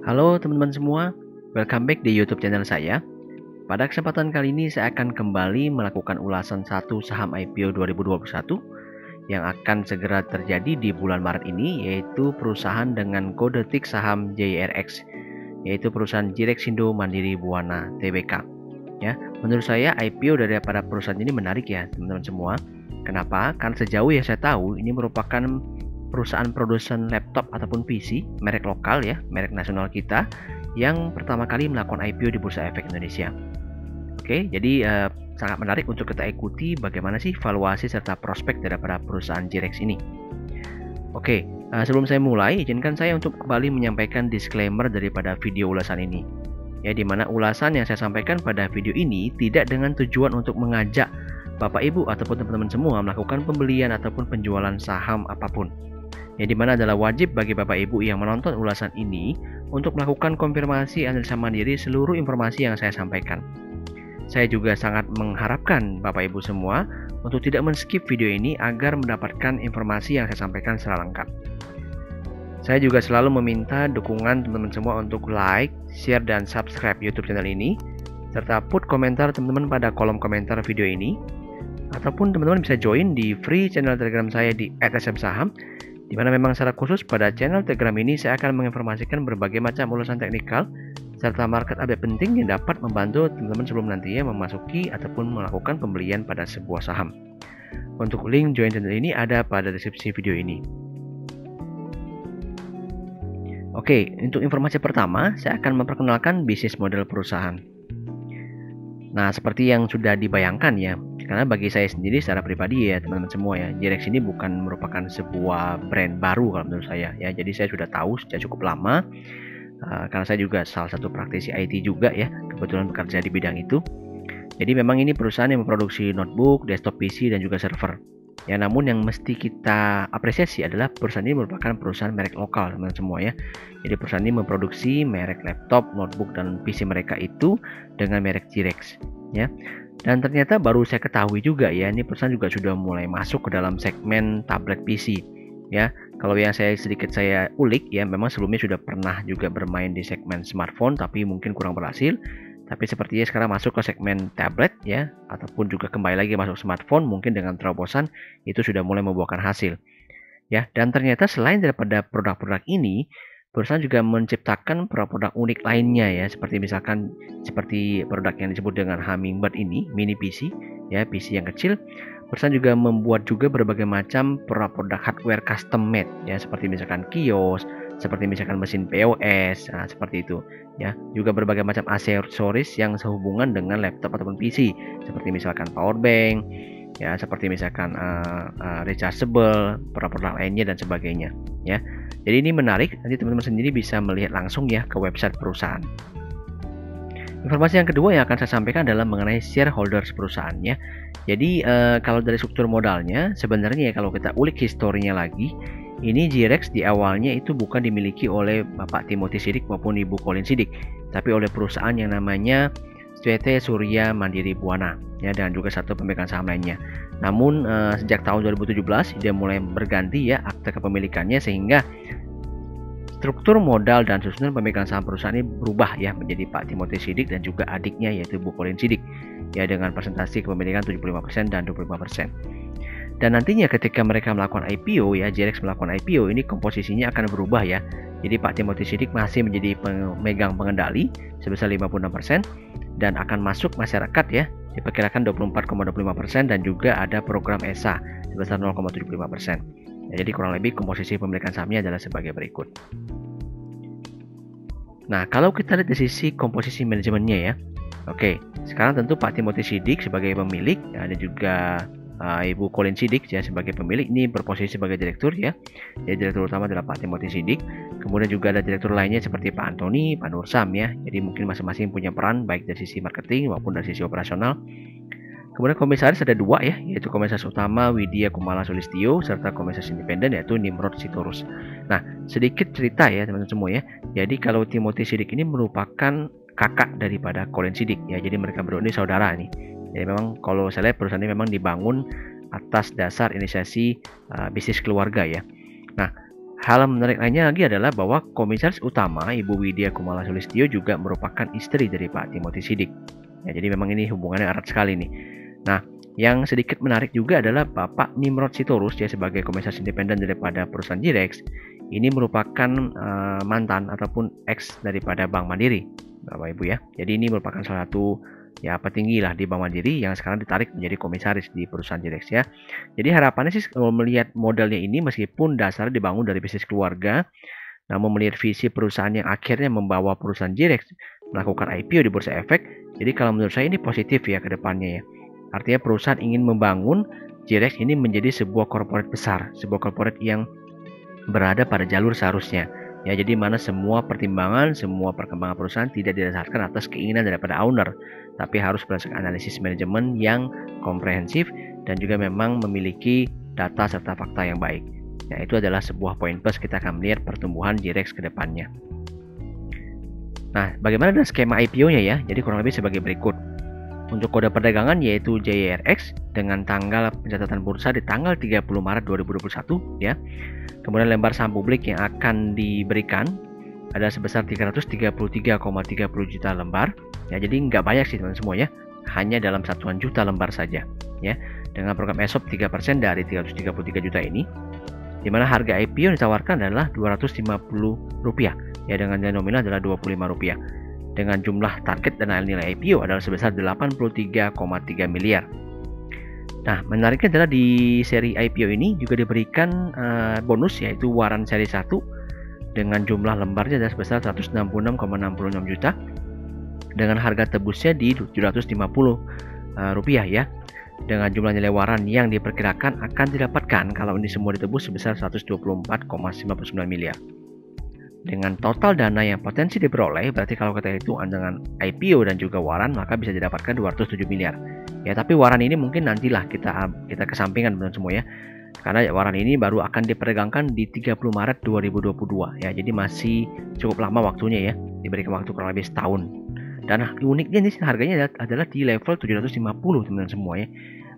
Halo teman-teman semua, welcome back di YouTube channel saya. Pada kesempatan kali ini saya akan kembali melakukan ulasan satu saham IPO 2021 yang akan segera terjadi di bulan Maret ini, yaitu perusahaan dengan kode tik saham JRX, yaitu perusahaan Jirexindo Mandiri Buana Tbk. Ya, menurut saya IPO daripada perusahaan ini menarik ya teman-teman semua. Kenapa? Karena sejauh yang saya tahu ini merupakan perusahaan produsen laptop ataupun PC merek lokal ya, merek nasional kita yang pertama kali melakukan IPO di Bursa Efek Indonesia. Oke, jadi sangat menarik untuk kita ikuti bagaimana sih valuasi serta prospek daripada perusahaan Jirex ini. Oke, sebelum saya mulai, izinkan saya untuk kembali menyampaikan disclaimer daripada video ulasan ini. Ya, di mana ulasan yang saya sampaikan pada video ini tidak dengan tujuan untuk mengajak Bapak Ibu ataupun teman-teman semua melakukan pembelian ataupun penjualan saham apapun. Yang dimana adalah wajib bagi Bapak Ibu yang menonton ulasan ini untuk melakukan konfirmasi analisa mandiri seluruh informasi yang saya sampaikan. Saya juga sangat mengharapkan Bapak Ibu semua untuk tidak men-skip video ini agar mendapatkan informasi yang saya sampaikan secara lengkap. Saya juga selalu meminta dukungan teman-teman semua untuk like, share, dan subscribe YouTube channel ini, serta put komentar teman-teman pada kolom komentar video ini, ataupun teman-teman bisa join di free channel Telegram saya di @smsaham, di mana memang secara khusus pada channel Telegram ini saya akan menginformasikan berbagai macam ulasan teknikal serta market update penting yang dapat membantu teman-teman sebelum nantinya memasuki ataupun melakukan pembelian pada sebuah saham. Untuk link join channel ini ada pada deskripsi video ini. Oke, untuk informasi pertama saya akan memperkenalkan bisnis model perusahaan. Nah, seperti yang sudah dibayangkan ya, karena bagi saya sendiri secara pribadi ya teman-teman semua ya, Jirex ini bukan merupakan sebuah brand baru kalau menurut saya ya. Jadi saya sudah tahu sejak cukup lama, karena saya juga salah satu praktisi IT juga ya, kebetulan bekerja di bidang itu. Jadi memang ini perusahaan yang memproduksi notebook, desktop PC, dan juga server. Ya, namun yang mesti kita apresiasi adalah perusahaan ini merupakan perusahaan merek lokal teman-teman semua ya. Jadi perusahaan ini memproduksi merek laptop, notebook, dan PC mereka itu dengan merek Jirex ya. Dan ternyata baru saya ketahui juga ya, ini perusahaan juga sudah mulai masuk ke dalam segmen tablet PC ya. Kalau yang saya ulik ya, memang sebelumnya sudah pernah juga bermain di segmen smartphone tapi mungkin kurang berhasil. Tapi sepertinya sekarang masuk ke segmen tablet ya, ataupun juga kembali lagi masuk smartphone, mungkin dengan terobosan itu sudah mulai membuahkan hasil ya. Dan ternyata selain daripada produk-produk ini, perusahaan juga menciptakan produk-produk unik lainnya ya, seperti produk yang disebut dengan Hummingbird ini, mini PC ya, PC yang kecil. Perusahaan juga membuat juga berbagai macam produk hardware custom made ya, seperti misalkan kios, seperti misalkan mesin POS, seperti itu ya. Juga berbagai macam aksesoris yang sehubungan dengan laptop ataupun PC, seperti misalkan power bank ya, seperti misalkan rechargeable, produk-produk lainnya dan sebagainya ya. Jadi ini menarik, nanti teman-teman sendiri bisa melihat langsung ya ke website perusahaan. Informasi yang kedua yang akan saya sampaikan adalah mengenai shareholders perusahaannya. Jadi kalau dari struktur modalnya, sebenarnya ya kalau kita ulik historinya lagi, ini Jirex di awalnya itu bukan dimiliki oleh Bapak Timothy Sidik maupun Ibu Colin Sidik, tapi oleh perusahaan yang namanya PT Surya Mandiri Buana ya, dan juga satu pemegang saham lainnya. Namun sejak tahun 2017 dia mulai berganti ya akte kepemilikannya, sehingga struktur modal dan susunan pemegang saham perusahaan ini berubah ya menjadi Pak Timothy Sidik dan juga adiknya yaitu Bu Colin Sidik ya, dengan presentasi kepemilikan 75% dan 25%. Dan nantinya ketika mereka melakukan IPO ya, Jirex melakukan IPO, ini komposisinya akan berubah ya. Jadi Pak Timothy Sidik masih menjadi pemegang pengendali sebesar 56% dan akan masuk masyarakat ya, diperkirakan 24,25%, dan juga ada program ESA sebesar 0,75%. Ya, jadi kurang lebih komposisi pemilikan sahamnya adalah sebagai berikut. Nah, kalau kita lihat dari sisi komposisi manajemennya ya. Oke, sekarang tentu Pak Timothy Sidik sebagai pemilik, ada juga Ibu Colin Sidik ya sebagai pemilik, ini berposisi sebagai direktur ya. Jadi direktur utama adalah Pak Timothy Sidik. Kemudian juga ada direktur lainnya seperti Pak Antoni, Pak Nursam ya. Jadi mungkin masing-masing punya peran baik dari sisi marketing maupun dari sisi operasional. Kemudian komisaris ada dua ya, yaitu komisaris utama Widya Kumala Sulistyo serta komisaris independen yaitu Nimrod Sitorus. Nah, sedikit cerita ya teman-teman semua ya. Jadi kalau Timothy Sidik ini merupakan kakak daripada Colin Sidik ya. Jadi mereka berdua ini saudara nih. Jadi memang kalau saya lihat perusahaan ini memang dibangun atas dasar inisiasi bisnis keluarga ya. Nah, Hal menarik lainnya lagi adalah bahwa komisaris utama Ibu Widya Kumala Sulistyo juga merupakan istri dari Pak Timothy Sidik. Ya, jadi memang ini hubungannya erat sekali nih. Nah, yang sedikit menarik juga adalah Bapak Nimrod Sitorus ya sebagai komisaris independen daripada perusahaan Jirex. Ini merupakan mantan ataupun ex daripada Bank Mandiri, Bapak Ibu ya. Jadi ini merupakan salah satu ya petinggi lah di Bank Mandiri yang sekarang ditarik menjadi komisaris di perusahaan Jirex ya. Jadi harapannya sih kalau melihat modelnya ini meskipun dasarnya dibangun dari bisnis keluarga, namun melihat visi perusahaan yang akhirnya membawa perusahaan Jirex melakukan IPO di Bursa Efek, jadi kalau menurut saya ini positif ya ke depannya ya. Artinya perusahaan ingin membangun Jirex ini menjadi sebuah korporat besar, sebuah korporat yang berada pada jalur seharusnya. Ya, jadi mana semua pertimbangan, semua perkembangan perusahaan tidak didasarkan atas keinginan daripada owner, tapi harus berdasarkan analisis manajemen yang komprehensif dan juga memang memiliki data serta fakta yang baik. Ya, itu adalah sebuah poin plus kita akan melihat pertumbuhan Jirex ke depannya. Nah, bagaimana dengan skema IPO-nya ya? Jadi kurang lebih sebagai berikut. Untuk kode perdagangan yaitu JRX dengan tanggal pencatatan bursa di tanggal 30 Maret 2021 ya. Kemudian lembar saham publik yang akan diberikan ada sebesar 333,30 juta lembar. Ya, jadi nggak banyak sih teman-teman semua ya. Hanya dalam satuan juta lembar saja ya. Dengan program ESOP 3% dari 333 juta ini. Di mana harga IPO yang ditawarkan adalah Rp250 ya, dengan nilai nominal adalah Rp25 dengan jumlah target dan nilai IPO adalah sebesar 83,3 miliar. Nah, menariknya adalah di seri IPO ini juga diberikan bonus yaitu waran seri 1 dengan jumlah lembarnya adalah sebesar 166,66 juta dengan harga tebusnya di Rp750 ya, dengan jumlah nilai waran yang diperkirakan akan didapatkan kalau ini semua ditebus sebesar 124,59 miliar. Dengan total dana yang potensi diperoleh, berarti kalau kita hitung dengan IPO dan juga waran, maka bisa didapatkan 207 miliar. Ya, tapi waran ini mungkin nantilah kita kesampingkan teman semua ya. Karena waran ini baru akan diperdagangkan di 30 Maret 2022 ya. Jadi masih cukup lama waktunya ya. Diberikan waktu kurang lebih setahun. Dan uniknya ini harganya adalah di level 750 teman-teman semua ya.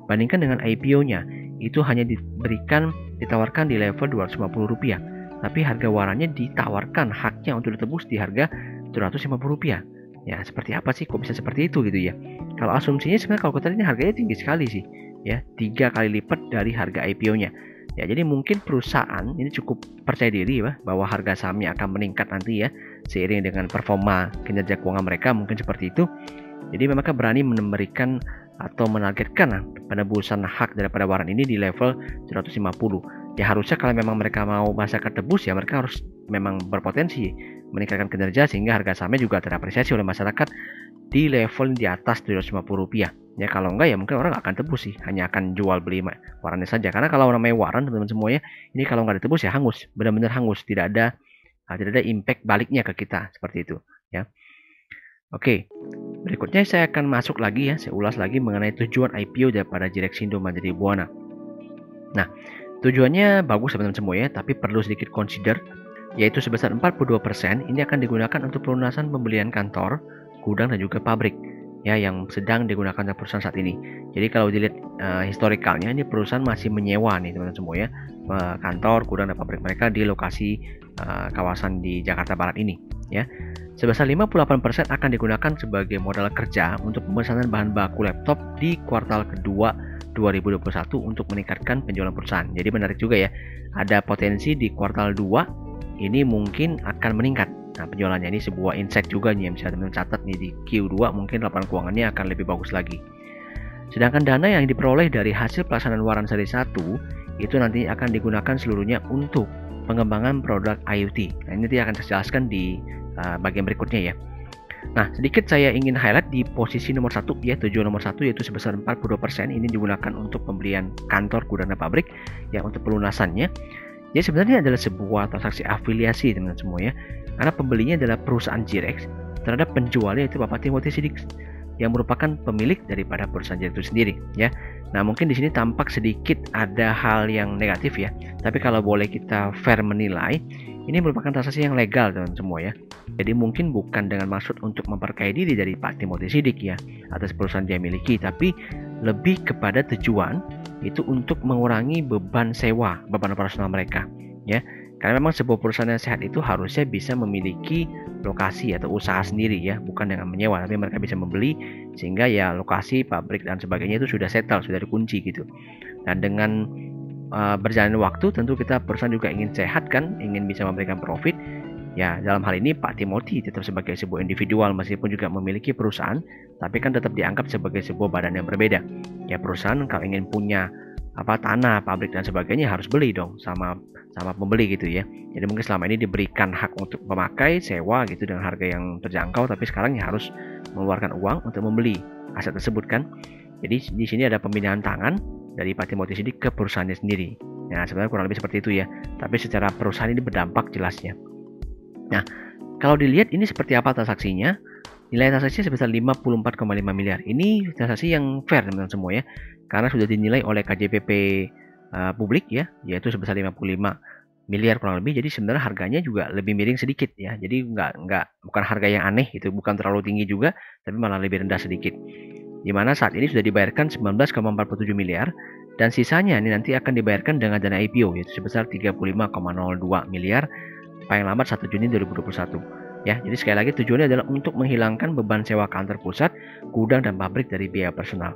Bandingkan dengan IPO-nya, itu hanya ditawarkan di level Rp250. Tapi harga warannya ditawarkan haknya untuk ditebus di harga Rp750. Ya, seperti apa sih kok bisa seperti itu gitu ya? Kalau asumsinya sebenarnya kalau kita lihat ini harganya tinggi sekali sih, ya 3 kali lipat dari harga IPO-nya. Ya, jadi mungkin perusahaan ini cukup percaya diri ya, bahwa harga sahamnya akan meningkat nanti ya, seiring dengan performa kinerja keuangan mereka mungkin seperti itu. Jadi mereka berani memberikan atau menargetkan penebusan hak daripada waran ini di level 150. Ya harusnya kalau memang mereka mau masyarakat tebus ya mereka harus memang berpotensi meningkatkan kinerja sehingga harga sahamnya juga terapresiasi oleh masyarakat di level di atas Rp750. Ya kalau enggak ya mungkin orang akan tebus sih, hanya akan jual beli warannya saja. Karena kalau namanya waran teman-teman semuanya ini kalau nggak ditebus ya hangus, benar-benar hangus, tidak ada impact baliknya ke kita seperti itu ya. Oke, berikutnya saya akan masuk lagi ya, saya ulas lagi mengenai tujuan IPO daripada Jirexindo Mandiri Buana. Nah, tujuannya bagus teman-teman semua ya, tapi perlu sedikit consider, yaitu sebesar 42% ini akan digunakan untuk pelunasan pembelian kantor, gudang dan juga pabrik ya yang sedang digunakan oleh perusahaan saat ini. Jadi kalau dilihat historikalnya ini perusahaan masih menyewa nih teman-teman semua ya, kantor, gudang dan pabrik mereka di lokasi kawasan di Jakarta Barat ini ya. Sebesar 58% akan digunakan sebagai modal kerja untuk pemesanan bahan baku laptop di kuartal kedua 2021 untuk meningkatkan penjualan perusahaan. Jadi menarik juga ya, ada potensi di kuartal 2 ini mungkin akan meningkat. Nah, penjualannya ini sebuah insight juga nih yang bisa teman-teman catat nih, di Q2 mungkin laporan keuangannya akan lebih bagus lagi. Sedangkan dana yang diperoleh dari hasil pelaksanaan waran seri 1 itu nanti akan digunakan seluruhnya untuk pengembangan produk IoT. Nah, ini nanti akan saya jelaskan di bagian berikutnya ya. Nah, sedikit saya ingin highlight di posisi nomor 1 ya, tujuan nomor 1 yaitu sebesar 42% ini digunakan untuk pembelian kantor, gudang dan pabrik ya untuk pelunasannya. Jadi sebenarnya adalah sebuah transaksi afiliasi teman-teman semua ya. Karena pembelinya adalah perusahaan Jirex terhadap penjualnya itu Bapak Timothy Sidik yang merupakan pemilik daripada perusahaan Jirex itu sendiri ya. Nah, mungkin di sini tampak sedikit ada hal yang negatif ya. Tapi kalau boleh kita fair menilai, ini merupakan transaksi yang legal teman-teman semua ya. Jadi mungkin bukan dengan maksud untuk memperkaya diri dari Pak Timothy Sidik ya atas perusahaan dia miliki, tapi lebih kepada tujuan itu untuk mengurangi beban sewa, beban operasional mereka ya. Karena memang sebuah perusahaan yang sehat itu harusnya bisa memiliki lokasi atau usaha sendiri ya, bukan dengan menyewa, tapi mereka bisa membeli sehingga ya lokasi, pabrik dan sebagainya itu sudah settle, sudah dikunci gitu. Dan dengan berjalannya waktu tentu kita perusahaan juga ingin sehat kan, ingin bisa memberikan profit. Ya, dalam hal ini Pak Timothy tetap sebagai sebuah individual meskipun juga memiliki perusahaan, tapi kan tetap dianggap sebagai sebuah badan yang berbeda. Ya, perusahaan kalau ingin punya tanah, pabrik dan sebagainya harus beli dong sama pembeli gitu ya. Jadi mungkin selama ini diberikan hak untuk memakai, sewa gitu dengan harga yang terjangkau, tapi sekarang ya harus mengeluarkan uang untuk membeli aset tersebut kan. Jadi di sini ada pemindahan tangan dari Pak Timothy sendiri ke perusahaannya sendiri. Nah, sebenarnya kurang lebih seperti itu ya. Tapi secara perusahaan ini berdampak jelasnya. Nah, kalau dilihat ini seperti apa transaksinya? Nilai transaksi sebesar 54,5 miliar. Ini transaksi yang fair teman-teman semua ya. Karena sudah dinilai oleh KJPP publik ya, yaitu sebesar 55 miliar kurang lebih. Jadi sebenarnya harganya juga lebih miring sedikit ya. Jadi bukan harga yang aneh gitu, bukan terlalu tinggi juga, tapi malah lebih rendah sedikit. Di mana saat ini sudah dibayarkan 19,47 miliar dan sisanya ini nanti akan dibayarkan dengan dana IPO yaitu sebesar 35,02 miliar paling lambat 1 Juni 2021. Ya, jadi sekali lagi tujuannya adalah untuk menghilangkan beban sewa kantor pusat, gudang dan pabrik dari biaya personal.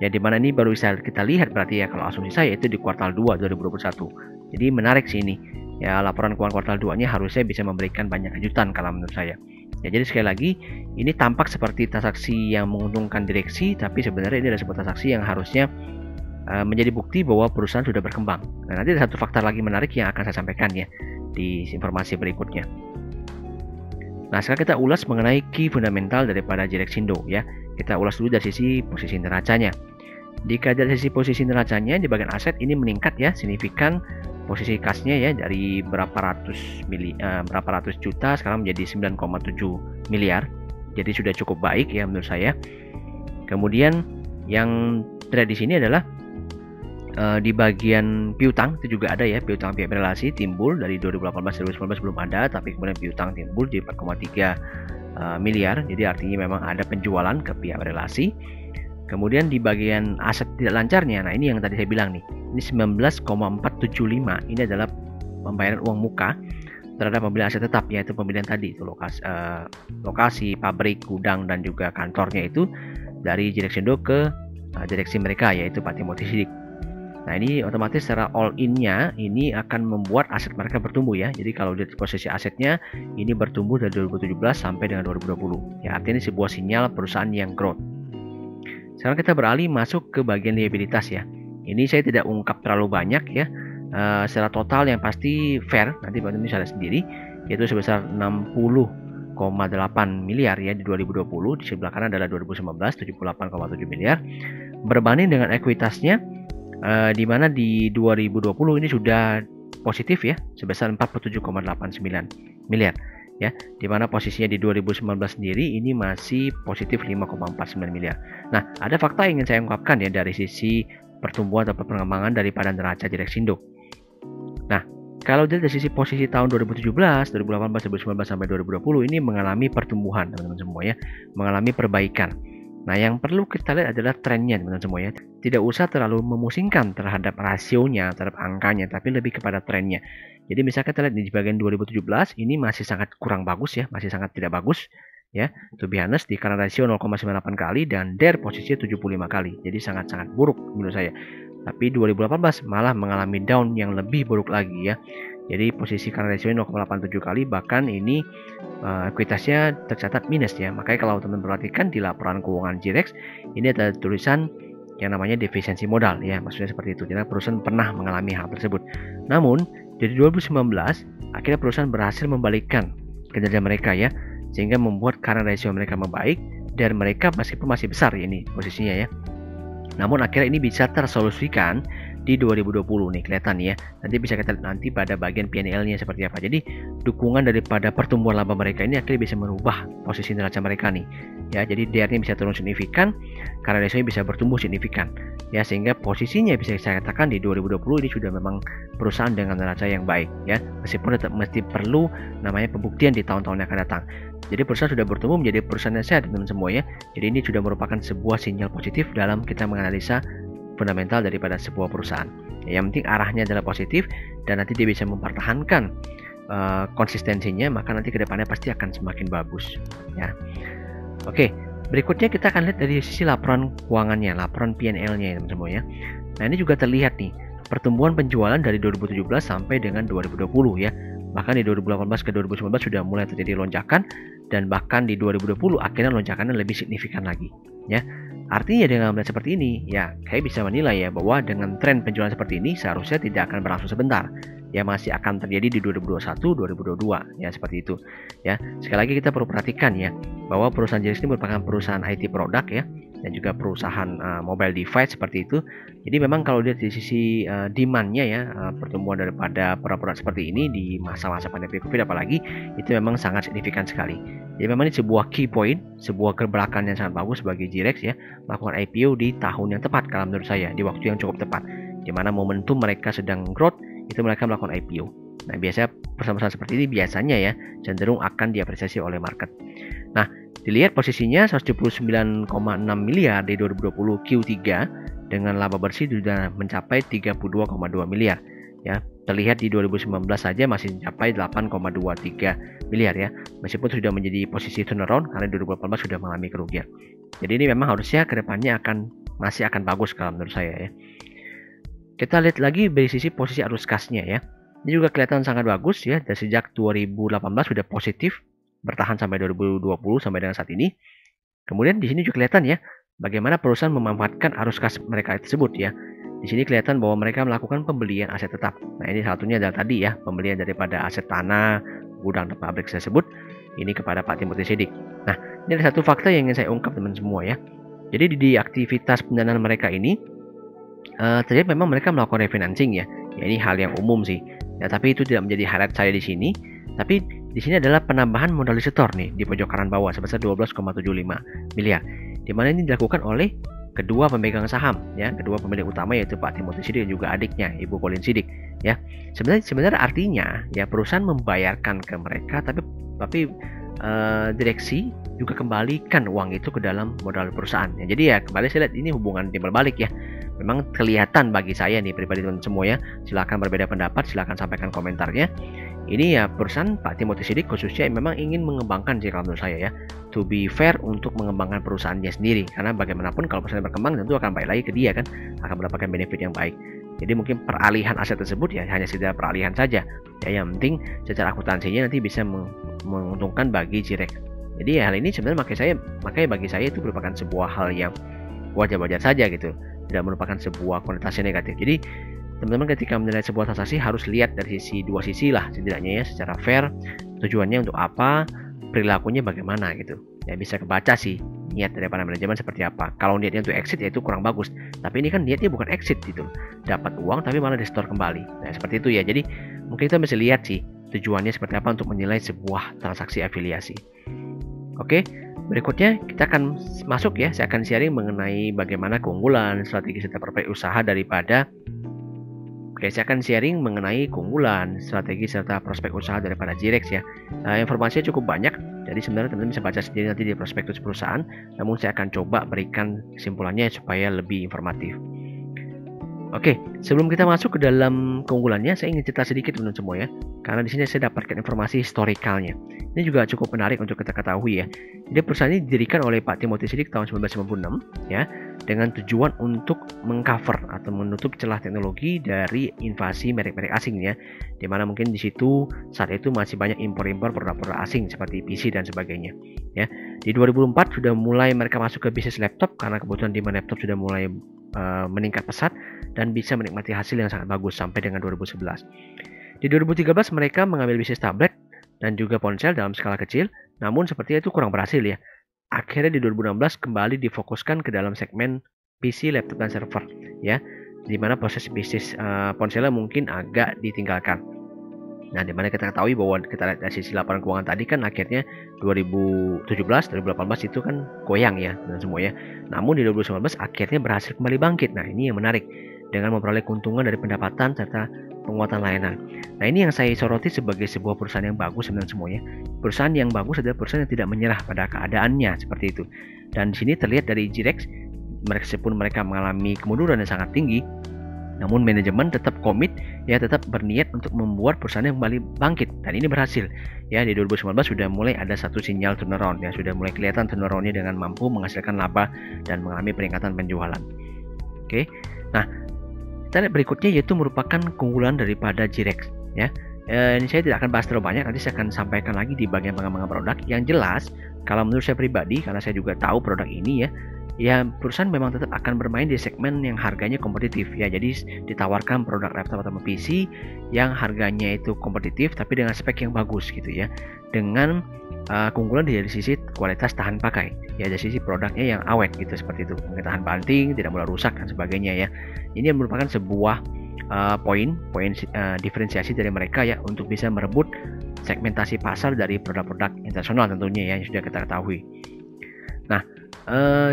Ya, di mana ini baru bisa kita lihat berarti ya kalau asumsi saya itu di kuartal 2 2021. Jadi menarik sih ini. Ya, laporan keuangan kuartal 2-nya harusnya bisa memberikan banyak kejutan kalau menurut saya. Ya, jadi sekali lagi ini tampak seperti transaksi yang menguntungkan direksi, tapi sebenarnya ini adalah sebuah transaksi yang harusnya menjadi bukti bahwa perusahaan sudah berkembang. Nah, nanti ada satu faktor lagi menarik yang akan saya sampaikan ya di informasi berikutnya. Nah, sekarang kita ulas mengenai key fundamental daripada Jirexindo ya. Kita ulas dulu dari sisi posisi neracanya. Jika dari sisi posisi neracanya di bagian aset ini meningkat ya signifikan posisi kasnya ya dari berapa ratus juta sekarang menjadi 9,7 miliar. Jadi sudah cukup baik ya menurut saya. Kemudian yang terlihat di sini adalah di bagian piutang itu juga ada ya, piutang pihak relasi timbul dari 2018-2019 belum ada, tapi kemudian piutang timbul di 4,3 miliar. Jadi artinya memang ada penjualan ke pihak relasi. Kemudian di bagian aset tidak lancarnya, nah ini yang tadi saya bilang nih, ini 19,475 ini adalah pembayaran uang muka terhadap pembelian aset tetap, yaitu pembelian tadi itu lokasi, pabrik, gudang dan juga kantornya itu dari Jirexindo ke direksi mereka yaitu Pak Timothy Sidik. Nah, ini otomatis secara all in-nya ini akan membuat aset mereka bertumbuh ya. Jadi kalau di posisi asetnya ini bertumbuh dari 2017 sampai dengan 2020. Ya, artinya ini sebuah sinyal perusahaan yang growth. Sekarang kita beralih masuk ke bagian liabilitas ya. Ini saya tidak ungkap terlalu banyak ya. Secara total yang pasti fair, nanti Pak Timothy lihat sendiri, yaitu sebesar 60,8 miliar ya di 2020. Di sebelah kanan adalah 2019 78,7 miliar. Berbanding dengan ekuitasnya di mana di 2020 ini sudah positif ya sebesar 47,89 miliar ya, di mana posisinya di 2019 sendiri ini masih positif 5,49 miliar. Nah, ada fakta yang ingin saya ungkapkan ya dari sisi pertumbuhan atau perkembangan daripada neraca Jirexindo. Nah, kalau dari sisi posisi tahun 2017, 2018, 2019 sampai 2020 ini mengalami pertumbuhan teman-teman semua ya, mengalami perbaikan. Nah, yang perlu kita lihat adalah trennya teman-teman semua ya. Tidak usah terlalu memusingkan terhadap rasionya, terhadap angkanya, tapi lebih kepada trennya. Jadi misalkan kita lihat di bagian 2017 ini masih sangat kurang bagus ya, masih sangat tidak bagus ya. To be honest, di current ratio 0,98 kali dan DER posisinya 75 kali. Jadi sangat-sangat buruk menurut saya. Tapi 2018 malah mengalami down yang lebih buruk lagi ya. Jadi posisi current ratio 0,87 kali, bahkan ini ekuitasnya tercatat minus ya. Makanya kalau teman-teman perhatikan di laporan keuangan Jirex ini ada tulisan yang namanya defisiensi modal ya, maksudnya seperti itu. Jadi perusahaan pernah mengalami hal tersebut. Namun dari 2019 akhirnya perusahaan berhasil membalikkan kinerja mereka ya, sehingga membuat current ratio mereka membaik dan mereka meskipun masih besar ya ini posisinya ya. Namun akhirnya ini bisa tersolusikan di 2020 nih kelihatan ya. Nanti bisa kita lihat nanti pada bagian P&L-nya seperti apa. Jadi dukungan daripada pertumbuhan laba mereka ini akhirnya bisa merubah posisi neraca mereka nih. Ya, jadi DR-nya bisa turun signifikan, karena ratio-nya bisa bertumbuh signifikan. Ya, sehingga posisinya bisa saya katakan di 2020 ini sudah memang perusahaan dengan neraca yang baik ya. Meskipun tetap mesti perlu namanya pembuktian di tahun-tahun yang akan datang. Jadi perusahaan sudah bertumbuh menjadi perusahaan yang sehat teman-teman semua ya. Jadi ini sudah merupakan sebuah sinyal positif dalam kita menganalisa fundamental daripada sebuah perusahaan. Yang penting arahnya adalah positif dan nanti dia bisa mempertahankan konsistensinya, maka nanti kedepannya pasti akan semakin bagus ya. Oke, berikutnya kita akan lihat dari sisi laporan keuangannya, laporan P&L-nya ya teman-teman ya. Nah ini juga terlihat nih pertumbuhan penjualan dari 2017 sampai dengan 2020 ya. Bahkan di 2018 ke 2019 sudah mulai terjadi lonjakan, dan bahkan di 2020 akhirnya lonjakannya lebih signifikan lagi ya. Artinya dengan melihat seperti ini ya, saya bisa menilai ya bahwa dengan tren penjualan seperti ini seharusnya tidak akan berlangsung sebentar. Ya masih akan terjadi di 2021, 2022 ya, seperti itu ya. Sekali lagi kita perlu perhatikan ya bahwa perusahaan Jirex ini merupakan perusahaan IT produk ya, dan juga perusahaan mobile device seperti itu. Jadi memang kalau lihat di sisi demand-nya ya, pertumbuhan daripada produk-produk seperti ini di masa-masa pandemi Covid apalagi itu memang sangat signifikan sekali. Jadi memang ini sebuah key point, sebuah gebrakan yang sangat bagus bagi Jirex ya, melakukan IPO di tahun yang tepat kalau menurut saya, di waktu yang cukup tepat, di mana momentum mereka sedang growth, itu mereka melakukan IPO. Nah biasanya perusahaan-perusahaan seperti ini biasanya ya cenderung akan diapresiasi oleh market. Nah dilihat posisinya 179,6 miliar di 2020 Q3 dengan laba bersih sudah mencapai 32,2 miliar ya. Terlihat di 2019 saja masih mencapai 8,23 miliar ya, meskipun sudah menjadi posisi turnaround karena 2018 sudah mengalami kerugian. Jadi ini memang harusnya kedepannya masih akan bagus kalau menurut saya ya. Kita lihat lagi dari sisi posisi arus kasnya ya. Ini juga kelihatan sangat bagus ya, dari sejak 2018 sudah positif, bertahan sampai 2020 sampai dengan saat ini. Kemudian di sini juga kelihatan ya bagaimana perusahaan memanfaatkan arus kas mereka tersebut ya. Di sini kelihatan bahwa mereka melakukan pembelian aset tetap. Nah ini salah satunya adalah tadi ya, pembelian daripada aset tanah, gudang dan pabrik tersebut ini kepada Pak Timothy Sidik. Nah ini ada satu fakta yang ingin saya ungkap teman semua ya. Jadi di aktivitas pendanaan mereka ini ternyata memang mereka melakukan refinancing ya. Ini hal yang umum sih. Ya, tapi itu tidak menjadi highlight saya di sini. Tapi di sini adalah penambahan modal setor nih di pojok kanan bawah sebesar 12,75 miliar. Di mana ini dilakukan oleh kedua pemegang saham ya, kedua pemilik utama yaitu Pak Timothy Sidik dan juga adiknya Ibu Colin Sidik ya. Sebenarnya artinya ya perusahaan membayarkan ke mereka, tapi direksi juga kembalikan uang itu ke dalam modal perusahaan ya. Jadi ya kembali saya lihat ini hubungan timbal balik ya. Memang kelihatan bagi saya nih pribadi teman semua ya. Silakan berbeda pendapat, silakan sampaikan komentarnya. Ini ya perusahaan Pak Timothy Sidik khususnya memang ingin mengembangkan sih kalau menurut saya ya. To be fair untuk mengembangkan perusahaannya sendiri, karena bagaimanapun kalau perusahaan berkembang tentu akan baik lagi ke dia kan, akan mendapatkan benefit yang baik. Jadi mungkin peralihan aset tersebut ya hanya sekedar peralihan saja. Ya yang penting secara akuntansinya nanti bisa menguntungkan bagi Jirex. Jadi ya hal ini sebenarnya makanya bagi saya itu merupakan sebuah hal yang wajar-wajar saja gitu. Tidak merupakan sebuah konotasi negatif. Jadi teman-teman ketika menilai sebuah transaksi harus lihat dari dua sisi lah setidaknya ya, secara fair, tujuannya untuk apa, perilakunya bagaimana gitu. Ya bisa kebaca sih niat dari para manajemen seperti apa. Kalau niatnya untuk exit ya itu kurang bagus. Tapi ini kan niatnya bukan exit gitu. Dapat uang tapi malah di-store kembali. Nah, seperti itu ya. Jadi mungkin kita bisa lihat sih tujuannya seperti apa untuk menilai sebuah transaksi afiliasi. Oke. Berikutnya kita akan masuk ya, saya akan sharing mengenai bagaimana keunggulan, strategi serta prospek usaha daripada saya akan sharing mengenai keunggulan, strategi serta prospek usaha daripada Jirex ya. Informasinya cukup banyak, jadi sebenarnya teman-teman bisa baca sendiri nanti di prospektus perusahaan, namun saya akan coba berikan kesimpulannya supaya lebih informatif. Oke, sebelum kita masuk ke dalam keunggulannya, saya ingin cerita sedikit teman-teman semua ya. Karena di sini saya dapatkan informasi historikalnya. Ini juga cukup menarik untuk kita ketahui ya. Jadi perusahaan ini didirikan oleh Pak Timothy Sidik tahun 1996 ya, dengan tujuan untuk mengcover atau menutup celah teknologi dari invasi merek-merek asing ya. Dimana mungkin di situ saat itu masih banyak impor-impor produk-produk asing seperti PC dan sebagainya ya. Di 2004 sudah mulai mereka masuk ke bisnis laptop karena kebutuhan demand laptop sudah mulai meningkat pesat dan bisa menikmati hasil yang sangat bagus sampai dengan 2011. Di 2013 mereka mengambil bisnis tablet dan juga ponsel dalam skala kecil, namun sepertinya itu kurang berhasil ya. Akhirnya di 2016 kembali difokuskan ke dalam segmen PC, laptop dan server ya, di mana proses bisnis ponselnya mungkin agak ditinggalkan. Nah, dimana kita ketahui bahwa kita lihat dari sisi laporan keuangan tadi kan akhirnya 2017, 2018 itu kan goyang ya dan semuanya. Namun di 2019 akhirnya berhasil kembali bangkit. Nah, ini yang menarik dengan memperoleh keuntungan dari pendapatan serta penguatan layanan. Nah, ini yang saya soroti sebagai sebuah perusahaan yang bagus sebenarnya semuanya. Perusahaan yang bagus adalah perusahaan yang tidak menyerah pada keadaannya seperti itu. Dan di sini terlihat dari Jirex meskipun mereka mengalami kemunduran yang sangat tinggi, namun manajemen tetap komit, ya tetap berniat untuk membuat perusahaan yang kembali bangkit, dan ini berhasil. Ya, di 2019 sudah mulai ada satu sinyal turnaround, ya sudah mulai kelihatan turnaroundnya dengan mampu menghasilkan laba dan mengalami peningkatan penjualan. Oke, nah kita lihat berikutnya yaitu merupakan keunggulan daripada Jirex. Ya, ini saya tidak akan bahas terlalu banyak, nanti saya akan sampaikan lagi di bagian pengembangan produk. Yang jelas, kalau menurut saya pribadi, karena saya juga tahu produk ini ya perusahaan memang tetap akan bermain di segmen yang harganya kompetitif ya. Jadi ditawarkan produk laptop atau PC yang harganya itu kompetitif tapi dengan spek yang bagus gitu ya, dengan keunggulan dari sisi kualitas tahan pakai ya, dari sisi produknya yang awet gitu, seperti itu, mungkin tahan banting, tidak mudah rusak dan sebagainya ya. Ini merupakan sebuah poin diferensiasi dari mereka ya, untuk bisa merebut segmentasi pasar dari produk-produk internasional tentunya ya, yang sudah kita ketahui. Nah,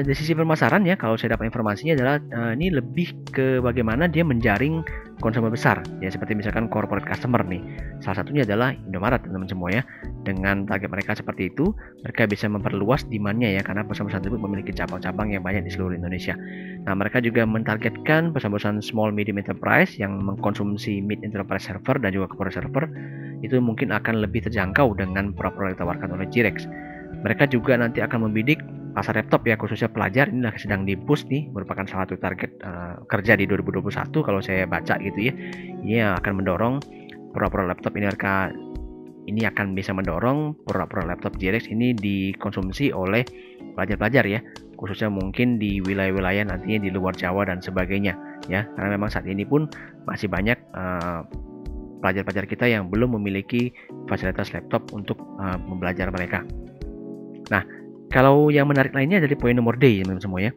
dari sisi pemasaran ya, kalau saya dapat informasinya adalah ini lebih ke bagaimana dia menjaring konsumen besar ya, seperti misalkan corporate customer nih. Salah satunya adalah Indomaret, teman-teman semua ya. Dengan target mereka seperti itu, mereka bisa memperluas demand-nya ya, karena perusahaan-perusahaan tersebut memiliki cabang-cabang yang banyak di seluruh Indonesia. Nah, mereka juga mentargetkan perusahaan-perusahaan small medium enterprise yang mengkonsumsi mid enterprise server dan juga corporate server. Itu mungkin akan lebih terjangkau dengan produk-produk yang ditawarkan oleh Jirex. Mereka juga nanti akan membidik pasar laptop ya, khususnya pelajar. Ini sedang di-push nih, merupakan salah satu target kerja di 2021 kalau saya baca gitu ya. Ini akan mendorong produk-produk laptop ini akan bisa mendorong produk-produk laptop Jirex ini dikonsumsi oleh pelajar-pelajar ya, khususnya mungkin di wilayah-wilayah nantinya di luar Jawa dan sebagainya ya, karena memang saat ini pun masih banyak pelajar-pelajar kita yang belum memiliki fasilitas laptop untuk membelajar mereka. Nah, kalau yang menarik lainnya dari poin nomor D, teman-teman semua ya.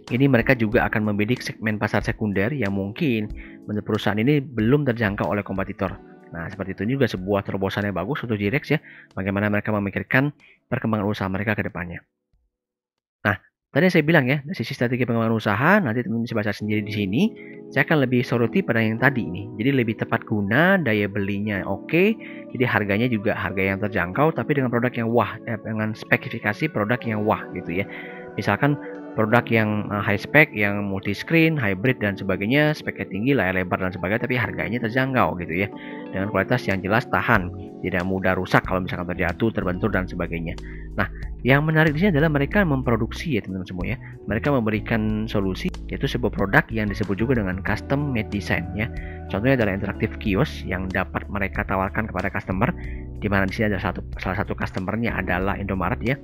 Ini mereka juga akan membidik segmen pasar sekunder yang mungkin menurut perusahaan ini belum terjangkau oleh kompetitor. Nah, seperti itu juga sebuah terobosan yang bagus untuk Jirex ya, bagaimana mereka memikirkan perkembangan usaha mereka ke depannya. Nah, tadi saya bilang ya, dari sisi strategi pengembangan usaha, nanti teman-teman bisa baca sendiri di sini. Saya akan lebih soroti pada yang tadi ini. Jadi lebih tepat guna, daya belinya oke, jadi harganya juga harga yang terjangkau, tapi dengan produk yang wah, dengan spesifikasi produk yang wah gitu ya. Misalkan produk yang high spec, yang multi screen, hybrid dan sebagainya, speknya tinggi, layar lebar dan sebagainya, tapi harganya terjangkau gitu ya, dengan kualitas yang jelas tahan, tidak mudah rusak kalau misalkan terjatuh, terbentur dan sebagainya. Nah, yang menarik di sini adalah mereka memproduksi ya teman-teman semua ya. Mereka memberikan solusi, yaitu sebuah produk yang disebut juga dengan custom made design ya. Contohnya adalah interaktif kios yang dapat mereka tawarkan kepada customer, di mana di sini ada salah satu customernya adalah Indomaret ya,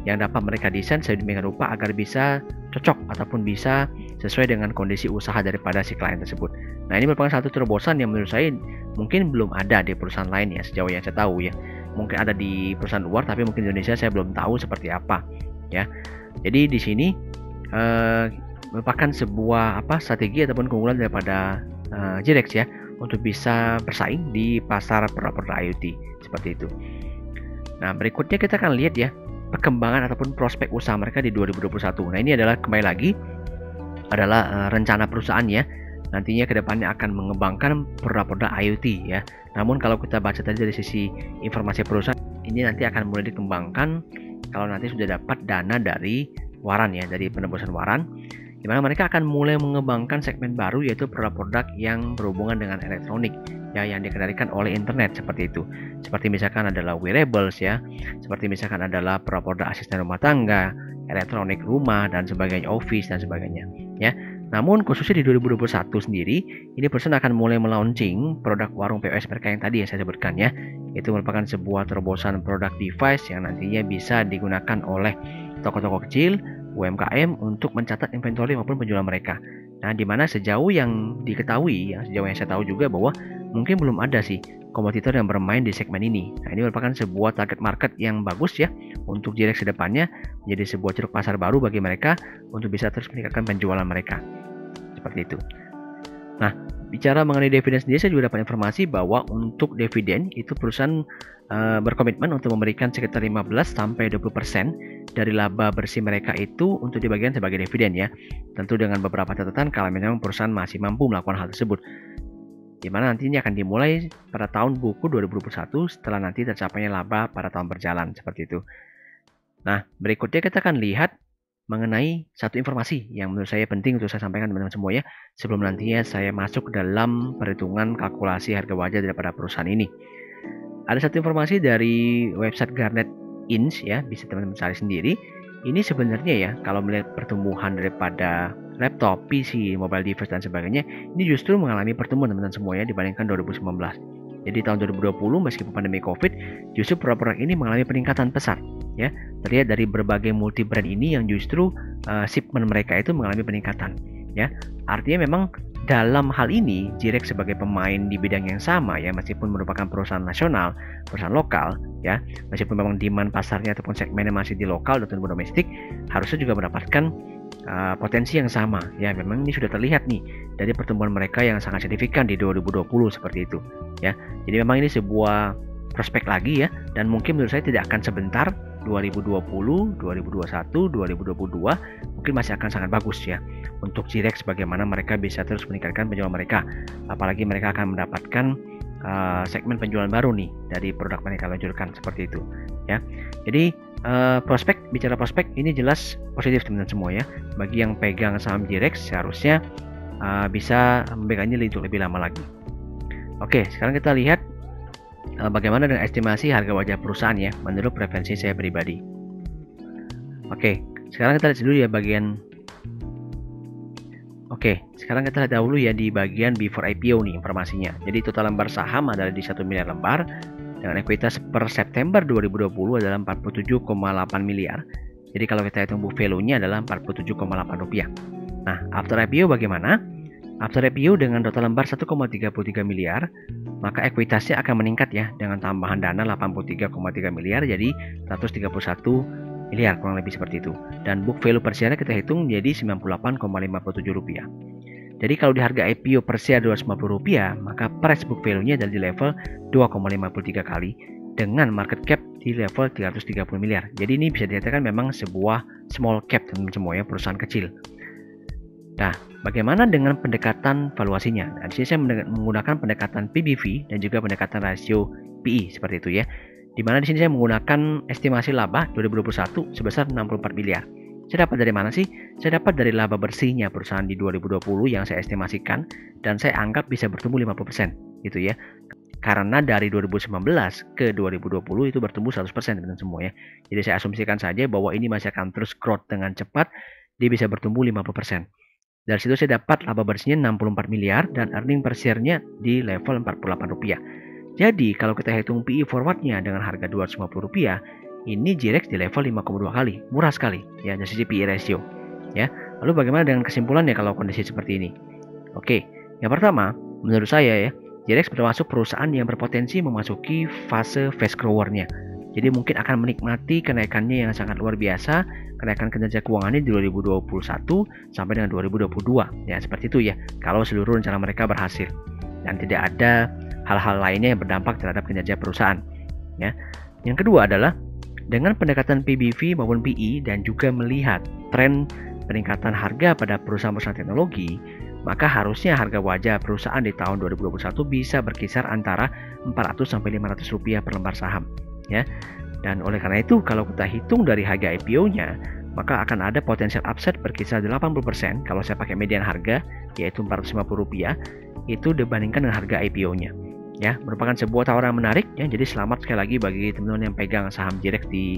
yang dapat mereka desain sedemikian rupa agar bisa cocok ataupun bisa sesuai dengan kondisi usaha daripada si klien tersebut. Nah, ini merupakan satu terobosan yang menurut saya mungkin belum ada di perusahaan lain ya, sejauh yang saya tahu ya. Mungkin ada di perusahaan luar, tapi mungkin di Indonesia saya belum tahu seperti apa ya. Jadi di sini merupakan sebuah strategi ataupun keunggulan daripada Jirex ya, untuk bisa bersaing di pasar produk-produk IoT seperti itu. Nah, berikutnya kita akan lihat ya perkembangan ataupun prospek usaha mereka di 2021. Nah, ini adalah kembali lagi adalah rencana perusahaan ya. Nantinya kedepannya akan mengembangkan produk-produk IoT ya. Namun kalau kita baca tadi dari sisi informasi perusahaan, ini nanti akan mulai dikembangkan kalau nanti sudah dapat dana dari waran ya, dari penebusan waran, di mana mereka akan mulai mengembangkan segmen baru, yaitu produk-produk yang berhubungan dengan elektronik ya, yang dikendalikan oleh internet seperti itu. Seperti misalkan adalah wearables ya, seperti misalkan adalah produk-produk asisten rumah tangga, elektronik rumah dan sebagainya, office dan sebagainya ya. Namun khususnya di 2021 sendiri, ini perusahaan akan mulai melaunching produk warung POS mereka yang tadi yang saya sebutkan ya. Itu merupakan sebuah terobosan produk device yang nantinya bisa digunakan oleh toko-toko kecil, UMKM untuk mencatat inventory maupun penjualan mereka. Nah, di mana sejauh yang diketahui ya, sejauh yang saya tahu juga bahwa mungkin belum ada sih kompetitor yang bermain di segmen ini. Nah, ini merupakan sebuah target market yang bagus ya untuk Jirex ke depannya, menjadi sebuah ceruk pasar baru bagi mereka untuk bisa terus meningkatkan penjualan mereka. Seperti itu. Nah, bicara mengenai dividen sendiri, saya juga dapat informasi bahwa untuk dividen itu perusahaan berkomitmen untuk memberikan sekitar 15-20% dari laba bersih mereka itu untuk dibagikan sebagai dividen ya. Tentu dengan beberapa catatan kalau memang perusahaan masih mampu melakukan hal tersebut, di mana nantinya akan dimulai pada tahun buku 2021 setelah nanti tercapainya laba pada tahun berjalan seperti itu. Nah, berikutnya kita akan lihat mengenai satu informasi yang menurut saya penting untuk saya sampaikan teman-teman semua ya, sebelum nantinya saya masuk ke dalam perhitungan kalkulasi harga wajah daripada perusahaan ini. Ada satu informasi dari website Garnet Inc ya, bisa teman-teman cari sendiri. Ini sebenarnya ya, kalau melihat pertumbuhan daripada laptop, PC, mobile device dan sebagainya, ini justru mengalami pertumbuhan teman-teman semua ya dibandingkan 2019. Jadi tahun 2020 meskipun pandemi Covid, justru produk-produk ini mengalami peningkatan pesat ya. Terlihat dari berbagai multi brand ini yang justru shipment mereka itu mengalami peningkatan ya. Artinya memang dalam hal ini Jirex sebagai pemain di bidang yang sama ya, meskipun merupakan perusahaan nasional, perusahaan lokal ya, meskipun memang demand pasarnya ataupun segmennya masih di lokal dan domestik, harusnya juga mendapatkan potensi yang sama ya. Memang ini sudah terlihat nih dari pertumbuhan mereka yang sangat signifikan di 2020 seperti itu ya. Jadi memang ini sebuah prospek lagi ya, dan mungkin menurut saya tidak akan sebentar. 2020, 2021, 2022 mungkin masih akan sangat bagus ya untuk Jirex, bagaimana mereka bisa terus meningkatkan penjualan mereka, apalagi mereka akan mendapatkan segmen penjualan baru nih dari produk mereka luncurkan seperti itu ya. Jadi bicara prospek ini jelas positif teman-teman semua ya. Bagi yang pegang saham Jirex seharusnya bisa memegangnya untuk lebih lama lagi. Oke, sekarang kita lihat bagaimana dengan estimasi harga wajah perusahaan ya menurut preferensi saya pribadi. Oke, sekarang kita lihat dulu ya sekarang kita lihat dahulu ya di bagian before IPO nih informasinya. Jadi total lembar saham adalah di 1 miliar lembar dengan ekuitas per September 2020 adalah 47,8 miliar. Jadi kalau kita hitung book value-nya adalah 47,8 rupiah. Nah, after IPO bagaimana? After IPO dengan total lembar 1,33 miliar, maka ekuitasnya akan meningkat ya dengan tambahan dana 83,3 miliar jadi 131 miliar kurang lebih seperti itu. Dan book value per share kita hitung menjadi 98,57 rupiah. Jadi kalau di harga IPO per share 250 rupiah, maka price book value-nya adalah di level 2,53 kali dengan market cap di level 330 miliar. Jadi ini bisa dikatakan memang sebuah small cap teman-teman semua ya, perusahaan kecil. Nah, bagaimana dengan pendekatan valuasinya? Nah, di sini saya menggunakan pendekatan PBV dan juga pendekatan rasio PE seperti itu ya. Di mana di sini saya menggunakan estimasi laba 2021 sebesar 64 miliar. Saya dapat dari mana sih? Saya dapat dari laba bersihnya perusahaan di 2020 yang saya estimasikan dan saya anggap bisa bertumbuh 50% gitu ya. Karena dari 2019 ke 2020 itu bertumbuh 100% teman-teman semua ya. Jadi saya asumsikan saja bahwa ini masih akan terus growth dengan cepat, dia bisa bertumbuh 50%. Dari situ saya dapat laba bersihnya 64 miliar dan earning per share-nya di level 48 rupiah. Jadi kalau kita hitung PE forward-nya dengan harga 250 rupiah, ini Jirex di level 5,2 kali, murah sekali ya dari sisi PE ratio ya. Lalu bagaimana dengan kesimpulannya kalau kondisi seperti ini? Oke, yang pertama menurut saya ya, Jirex termasuk perusahaan yang berpotensi memasuki fase fast grower-nya. Jadi mungkin akan menikmati kenaikannya yang sangat luar biasa, kenaikan kinerja keuangannya di 2021 sampai dengan 2022 ya, seperti itu ya kalau seluruh rencana mereka berhasil dan tidak ada hal-hal lainnya yang berdampak terhadap kinerja perusahaan ya. Yang kedua adalah dengan pendekatan PBV maupun PE dan juga melihat tren peningkatan harga pada perusahaan-perusahaan teknologi, maka harusnya harga wajah perusahaan di tahun 2021 bisa berkisar antara 400 sampai 500 rupiah per lembar saham ya. Dan oleh karena itu kalau kita hitung dari harga IPO-nya, maka akan ada potensial upside berkisar 80% kalau saya pakai median harga yaitu 450 rupiah itu dibandingkan dengan harga IPO-nya ya. Merupakan sebuah tawaran menarik ya. Jadi selamat sekali lagi bagi teman-teman yang pegang saham Jirex di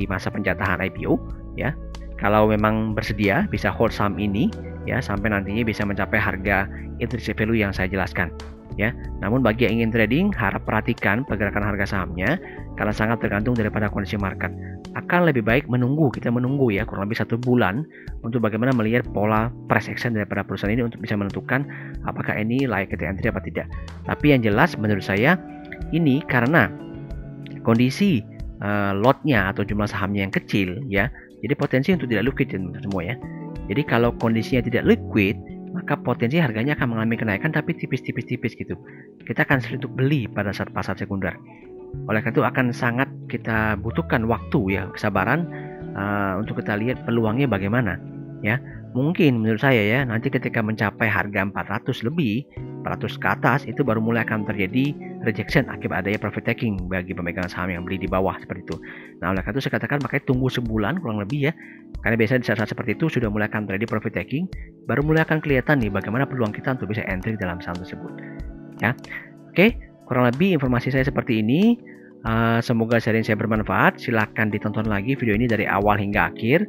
masa penjatahan IPO ya. Kalau memang bersedia bisa hold saham ini ya sampai nantinya bisa mencapai harga intrinsic value yang saya jelaskan ya. Namun bagi yang ingin trading, harap perhatikan pergerakan harga sahamnya karena sangat tergantung daripada kondisi market. Akan lebih baik kita menunggu ya kurang lebih 1 bulan untuk bagaimana melihat pola price action daripada perusahaan ini untuk bisa menentukan apakah ini layak kita entry apa tidak. Tapi yang jelas menurut saya ini karena kondisi lotnya atau jumlah sahamnya yang kecil ya, jadi potensi untuk tidak liquid semua ya. Jadi kalau kondisinya tidak liquid, maka potensi harganya akan mengalami kenaikan tapi tipis-tipis gitu. Kita akan sulit untuk beli pada saat pasar sekunder. Oleh karena itu akan sangat kita butuhkan waktu ya, kesabaran untuk kita lihat peluangnya bagaimana ya. Mungkin menurut saya ya, nanti ketika mencapai harga 400 lebih, 400 ke atas, itu baru mulai akan terjadi rejection akibat adanya profit taking bagi pemegang saham yang beli di bawah seperti itu. Nah, oleh karena itu saya katakan makanya tunggu sebulan kurang lebih ya. Karena biasanya di saat-saat seperti itu sudah mulai akan terjadi profit taking, baru mulai akan kelihatan nih bagaimana peluang kita untuk bisa entry dalam saham tersebut. Ya. Oke, kurang lebih informasi saya seperti ini. Semoga sharing saya bermanfaat. Silahkan ditonton lagi video ini dari awal hingga akhir.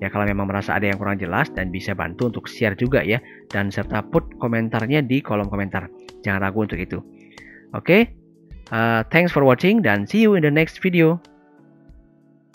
Ya, kalau memang merasa ada yang kurang jelas dan bisa bantu untuk share juga ya. Dan serta put komentarnya di kolom komentar. Jangan ragu untuk itu. Oke, thanks for watching dan see you in the next video.